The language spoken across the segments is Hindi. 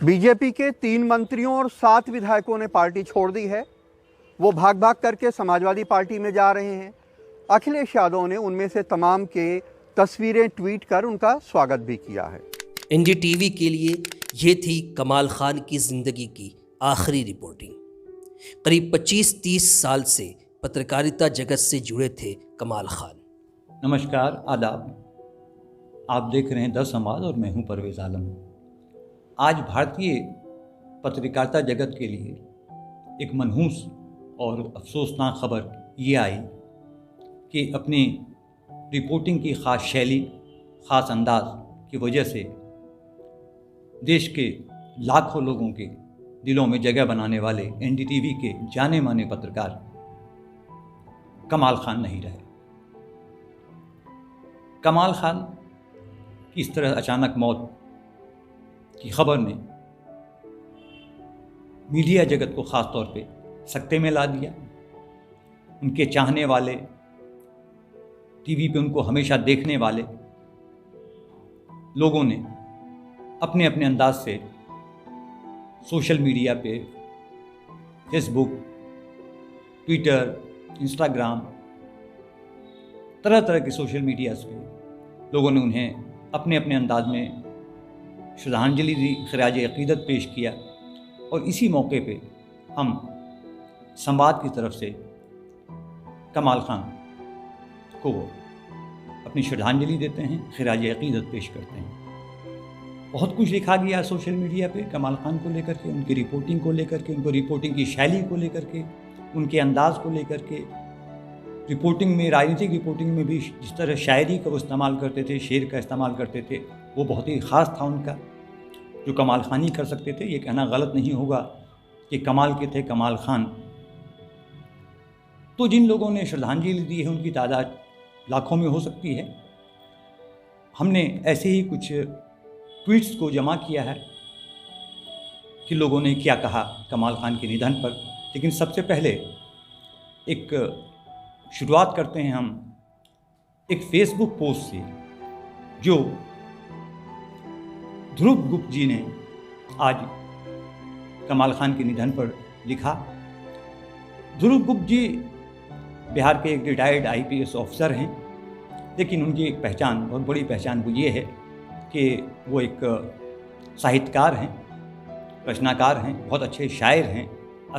बीजेपी के 3 मंत्रियों और 7 विधायकों ने पार्टी छोड़ दी है। वो भाग भाग करके समाजवादी पार्टी में जा रहे हैं। अखिलेश यादव ने उनमें से तमाम के तस्वीरें ट्वीट कर उनका स्वागत भी किया है। एनडीटीवी के लिए ये थी कमाल खान की ज़िंदगी की आखिरी रिपोर्टिंग। करीब 25-30 साल से पत्रकारिता जगत से जुड़े थे कमाल खान। नमस्कार, आदाब। आप देख रहे हैं 10 समाज और मैं हूं परवेज़ आलम। आज भारतीय पत्रकारिता जगत के लिए एक मनहूस और अफसोसनाक खबर ये आई कि अपनी रिपोर्टिंग की ख़ास शैली, ख़ास अंदाज की वजह से देश के लाखों लोगों के दिलों में जगह बनाने वाले एनडीटीवी के जाने माने पत्रकार कमाल खान नहीं रहे। कमाल खान की इस तरह अचानक मौत की खबर ने मीडिया जगत को ख़ास तौर पे सकते में ला दिया। उनके चाहने वाले, टीवी पे उनको हमेशा देखने वाले लोगों ने अपने अपने अंदाज से सोशल मीडिया पे, फेसबुक, ट्विटर, इंस्टाग्राम, तरह तरह के सोशल मीडियाज़ पे लोगों ने उन्हें अपने अपने अंदाज में श्रद्धांजलि दी, खराज अक़ीदत पेश किया। और इसी मौके पे हम संवाद की तरफ से कमाल खान को अपनी श्रद्धांजलि देते हैं, खराज अक़ीदत पेश करते हैं। बहुत कुछ लिखा गया सोशल मीडिया पे कमाल खान को लेकर के, उनकी रिपोर्टिंग को लेकर के, उनको रिपोर्टिंग की शैली को लेकर के, उनके अंदाज़ को लेकर के, रिपोर्टिंग में, राजनीतिक रिपोर्टिंग में भी जिस तरह शायरी का वो इस्तेमाल करते थे, शेर का इस्तेमाल करते थे, वो बहुत ही ख़ास था उनका, जो कमाल खान ही कर सकते थे। ये कहना गलत नहीं होगा कि कमाल के थे कमाल खान। तो जिन लोगों ने श्रद्धांजलि दी है उनकी तादाद लाखों में हो सकती है। हमने ऐसे ही कुछ ट्वीट्स को जमा किया है कि लोगों ने क्या कहा कमाल खान के निधन पर। लेकिन सबसे पहले एक शुरुआत करते हैं हम एक फेसबुक पोस्ट से जो ध्रुव गुप्ता जी ने आज कमाल खान के निधन पर लिखा। ध्रुव गुप्ता जी बिहार के एक रिटायर्ड आईपीएस ऑफिसर हैं, लेकिन उनकी एक पहचान, बहुत बड़ी पहचान वो ये है कि वो एक साहित्यकार हैं, रचनाकार हैं, बहुत अच्छे शायर हैं,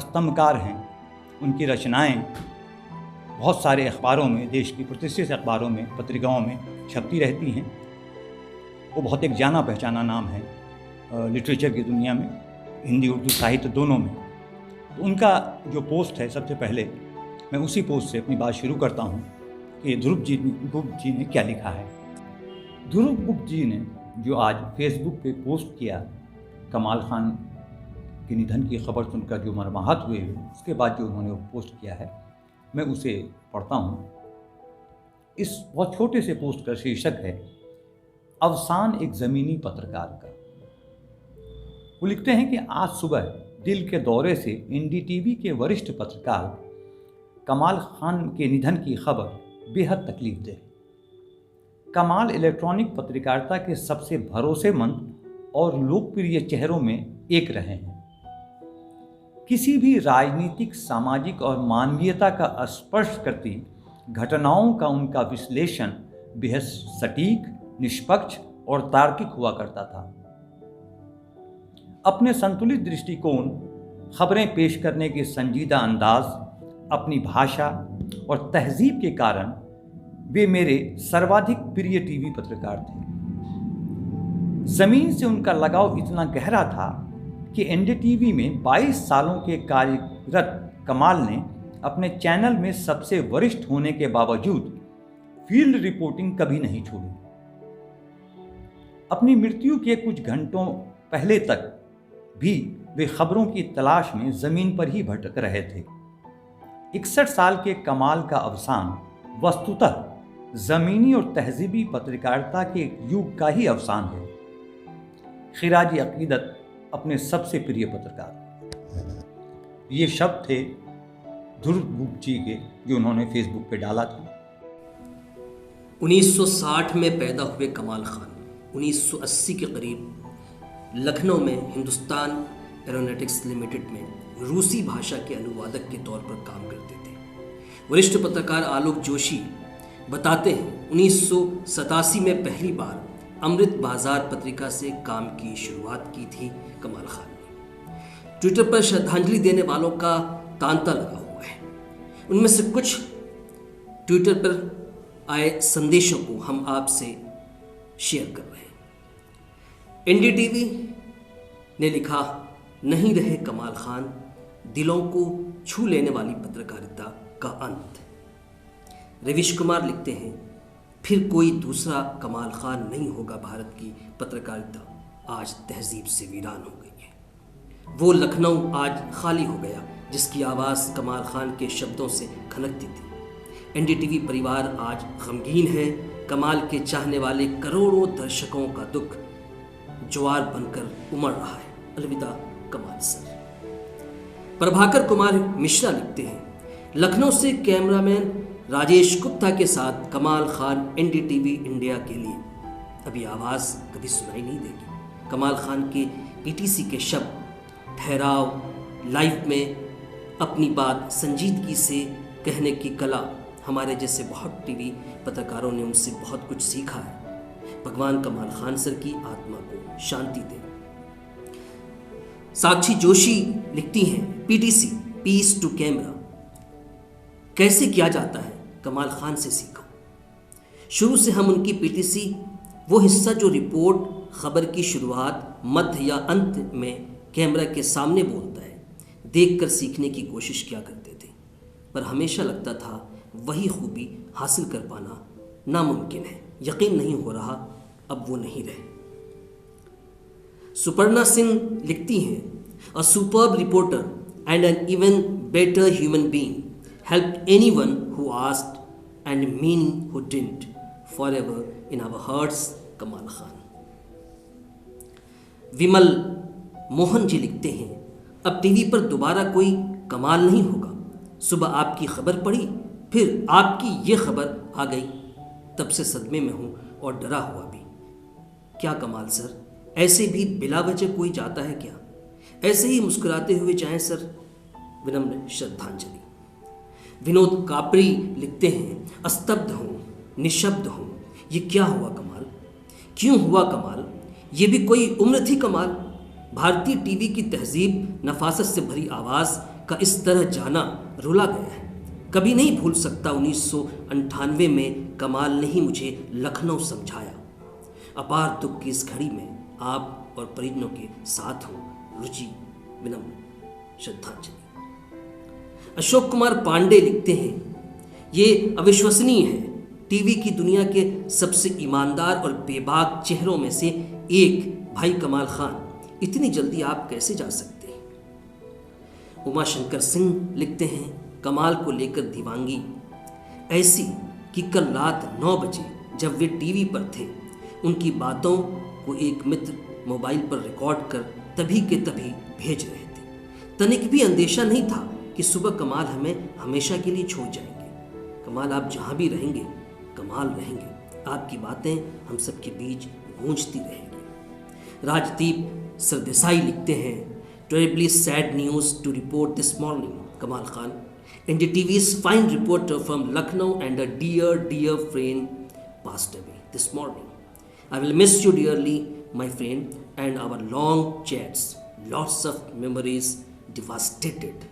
स्तंभकार हैं। उनकी रचनाएं बहुत सारे अखबारों में, देश की प्रतिष्ठित अखबारों में, पत्रिकाओं में छपती रहती हैं। वो बहुत एक जाना पहचाना नाम है लिटरेचर की दुनिया में, हिंदी उर्दू साहित्य दोनों में। तो उनका जो पोस्ट है, सबसे पहले मैं उसी पोस्ट से अपनी बात शुरू करता हूँ कि ध्रुव गुप्ता जी ने क्या लिखा है। ध्रुव गुप्ता जी ने जो आज फेसबुक पे पोस्ट किया कमाल खान के निधन की खबर सुनकर जो मर्माहत हुए, उसके बाद जो उन्होंने पोस्ट किया है, मैं उसे पढ़ता हूँ। इस बहुत छोटे से पोस्ट का शीर्षक है अवसान एक ज़मीनी पत्रकार का। वो लिखते हैं कि आज सुबह दिल के दौरे से एनडीटीवी के वरिष्ठ पत्रकार कमाल खान के निधन की खबर बेहद तकलीफदेह। कमाल इलेक्ट्रॉनिक पत्रकारिता के सबसे भरोसेमंद और लोकप्रिय चेहरों में एक रहे हैं। किसी भी राजनीतिक, सामाजिक और मानवीयता का स्पर्श करती घटनाओं का उनका विश्लेषण बेहद सटीक, निष्पक्ष और तार्किक हुआ करता था। अपने संतुलित दृष्टिकोण, खबरें पेश करने के संजीदा अंदाज, अपनी भाषा और तहजीब के कारण वे मेरे सर्वाधिक प्रिय टीवी पत्रकार थे। जमीन से उनका लगाव इतना गहरा था कि एनडीटीवी में 22 सालों के कार्यरत कमाल ने अपने चैनल में सबसे वरिष्ठ होने के बावजूद फील्ड रिपोर्टिंग कभी नहीं छोड़ी। अपनी मृत्यु के कुछ घंटों पहले तक भी वे खबरों की तलाश में जमीन पर ही भटक रहे थे। 61 साल के कमाल का अवसान वस्तुतः जमीनी और तहजीबी पत्रकारिता के युग का ही अवसान है। खिराज अक़ीदत अपने सबसे प्रिय पत्रकार। ये शब्द थे ध्रुव गुप्ता जी के, जो उन्होंने फेसबुक पे डाला था। 1960 में पैदा हुए कमाल खान 1980 के करीब लखनऊ में हिंदुस्तान एरोनॉटिक्स लिमिटेड में रूसी भाषा के अनुवादक के तौर पर काम करते थे। वरिष्ठ पत्रकार आलोक जोशी बताते हैं 1987 में पहली बार अमृत बाजार पत्रिका से काम की शुरुआत की थी कमाल खान ने। ट्विटर पर श्रद्धांजलि देने वालों का तांता लगा हुआ है। उनमें से कुछ ट्विटर पर आए संदेशों को हम आपसे शेयर कर रहे हैं। एनडीटीवी ने लिखा, नहीं रहे कमाल खान, दिलों को छू लेने वाली पत्रकारिता का अंत। रवीश कुमार लिखते हैं, फिर कोई दूसरा कमाल खान नहीं होगा। भारत की पत्रकारिता आज तहजीब से वीरान हो गई है। वो लखनऊ आज खाली हो गया जिसकी आवाज़ कमाल खान के शब्दों से खनकती थी। एनडीटीवी परिवार आज गमगीन है। कमाल के चाहने वाले करोड़ों दर्शकों का दुख ज्वार बनकर उमड़ रहा है। अलविदा कमाल सर। प्रभाकर कुमार मिश्रा लिखते हैं, लखनऊ से कैमरामैन राजेश गुप्ता के साथ कमाल खान एनडीटीवी इंडिया के लिए। अभी आवाज़ कभी सुनाई नहीं देगी। कमाल खान के पीटीसी के शब्द, ठहराव, लाइव में अपनी बात संजीदगी से कहने की कला, हमारे जैसे बहुत टीवी पत्रकारों ने उनसे बहुत कुछ सीखा है। भगवान कमाल खान सर की आत्मा को शांति दे। साक्षी जोशी लिखती हैं, पीटीसी पीस टू कैमरा कैसे किया जाता है कमाल खान से सीखा। शुरू से हम उनकी पीटीसी वो हिस्सा जो रिपोर्ट, खबर की शुरुआत, मध्य या अंत में कैमरा के सामने बोलता है, देखकर सीखने की कोशिश किया करते थे। पर हमेशा लगता था वही खूबी हासिल कर पाना नामुमकिन है। यकीन नहीं हो रहा अब वो नहीं रहे। सुपर्णा सिंह लिखती हैं, a superb reporter and an even better human being helped anyone who asked and many who didn't, forever in our hearts Kamal Khan. विमल मोहन जी लिखते हैं, अब टीवी पर दोबारा कोई कमाल नहीं होगा। सुबह आपकी खबर पढ़ी, फिर आपकी ये खबर आ गई, तब से सदमे में हूं और डरा हुआ भी। क्या कमाल सर, ऐसे भी बिला वजह कोई जाता है क्या? ऐसे ही मुस्कुराते हुए जाएं सर। विनम्र श्रद्धांजलि। विनोद कापड़ी लिखते हैं, अस्तब्ध हूँ, निशब्द हूँ। ये क्या हुआ कमाल? क्यों हुआ कमाल? ये भी कोई उम्र थी कमाल? भारतीय टीवी की तहजीब, नफासत से भरी आवाज़ का इस तरह जाना रुला गया है। कभी नहीं भूल सकता 1998 में कमाल ने ही मुझे लखनऊ समझाया। अपार दुख की इस घड़ी में आप और परिजनों के साथ हूँ। रुचि। विनम्र श्रद्धांजलि। अशोक कुमार पांडे लिखते हैं, ये अविश्वसनीय है। टीवी की दुनिया के सबसे ईमानदार और बेबाक चेहरों में से एक भाई कमाल खान, इतनी जल्दी आप कैसे जा सकते हैं? उमाशंकर सिंह लिखते हैं, कमाल को लेकर दीवानगी ऐसी कि कल रात 9 बजे जब वे टीवी पर थे, उनकी बातों को एक मित्र मोबाइल पर रिकॉर्ड कर तभी के तभी भेज रहे थे। तनिक भी अंदेशा नहीं था कि सुबह कमाल हमें हमेशा के लिए छोड़ जाएंगे। कमाल आप जहाँ भी रहेंगे कमाल रहेंगे। आपकी बातें हम सबके बीच गूंजती रहेंगी। राजदीप सरदेसाई लिखते हैं, terribly sad news to report this morning Kamal Khan, NDTV's fine reporter from Lucknow and a dear friend passed away this morning. I will miss you dearly, my friend, and our long chats, lots of memories devastated.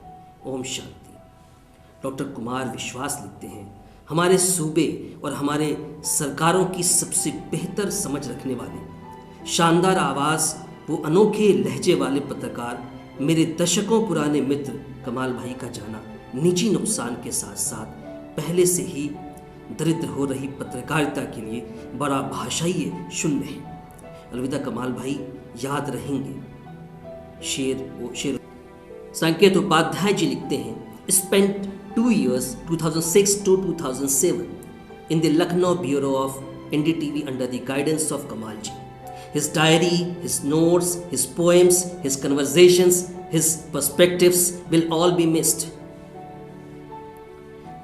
ओम शांति। डॉक्टर कुमार विश्वास लिखते हैं, हमारे सूबे और हमारे सरकारों की सबसे बेहतर समझ रखने वाले, शानदार आवाज़, वो अनोखे लहजे वाले पत्रकार, मेरे दशकों पुराने मित्र कमाल भाई का जाना निजी नुकसान के साथ साथ पहले से ही दरिद्र हो रही पत्रकारिता के लिए बड़ा भाषाई शून्य है। अलविदा कमाल भाई, याद रहेंगे। शेर संकेत उपाध्याय जी लिखते हैं, spent 2 years 2006 to 2007 in the Lucknow Bureau of NDTV under the guidance of Kamal ji. His diary, his notes, his poems, his conversations, his perspectives will all be missed.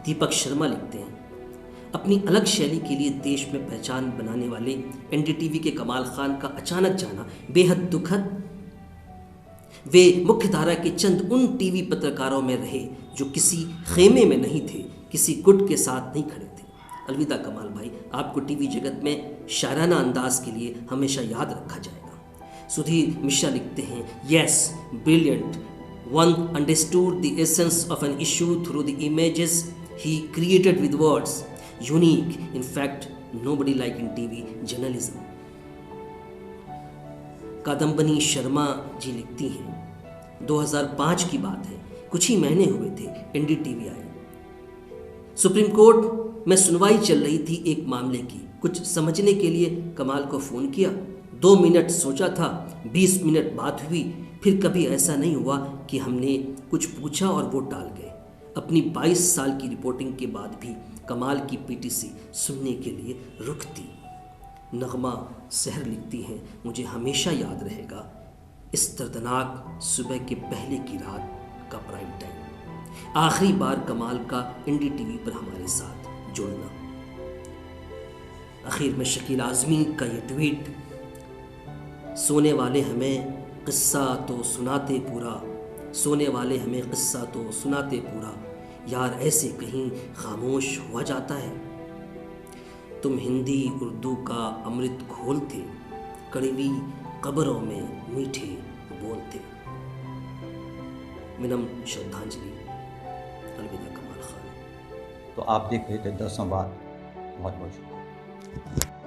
Deepak Sharma लिखते हैं, अपनी अलग शैली के लिए देश में पहचान बनाने वाले एनडीटीवी के कमाल खान का अचानक जाना बेहद दुखद। वे मुख्यधारा के चंद उन टीवी पत्रकारों में रहे जो किसी खेमे में नहीं थे, किसी गुट के साथ नहीं खड़े थे। अलविदा कमाल भाई, आपको टीवी जगत में शायराना अंदाज के लिए हमेशा याद रखा जाएगा। सुधीर मिश्रा लिखते हैं, yes brilliant, one understood the essence of an issue through the images he created with words, unique, in fact nobody like in TV journalism। Kadambini Sharma ji लिखती हैं, 2005 की बात है, कुछ ही महीने हुए थे एनडीटीवी आए। सुप्रीम कोर्ट में सुनवाई चल रही थी एक मामले की। कुछ समझने के लिए कमाल को फ़ोन किया, 2 मिनट सोचा था, 20 मिनट बात हुई, फिर कभी ऐसा नहीं हुआ कि हमने कुछ पूछा और वो टाल गए। अपनी 22 साल की रिपोर्टिंग के बाद भी कमाल की पीटीसी सुनने के लिए रुकती। नगमा सहर लिखती हैं, मुझे हमेशा याद रहेगा इस दर्दनाक सुबह के पहले की रात का प्राइम टाइम, आखिरी बार कमाल का एनडीटीवी पर हमारे साथ जुड़ना। आखिर में शकील आज़मी का ये ट्वीट, सोने वाले हमें किस्सा तो सुनाते पूरा, सोने वाले हमें किस्सा तो सुनाते पूरा, यार ऐसे कहीं खामोश हुआ जाता है। तुम हिंदी उर्दू का अमृत घोलते, कड़वी कब्रों में मीठे बोलते। विनम्र श्रद्धांजलि, अलविदा कमाल खान। तो आप देख रहे थे 10 संवाद। बहुत बहुत शुक्रिया।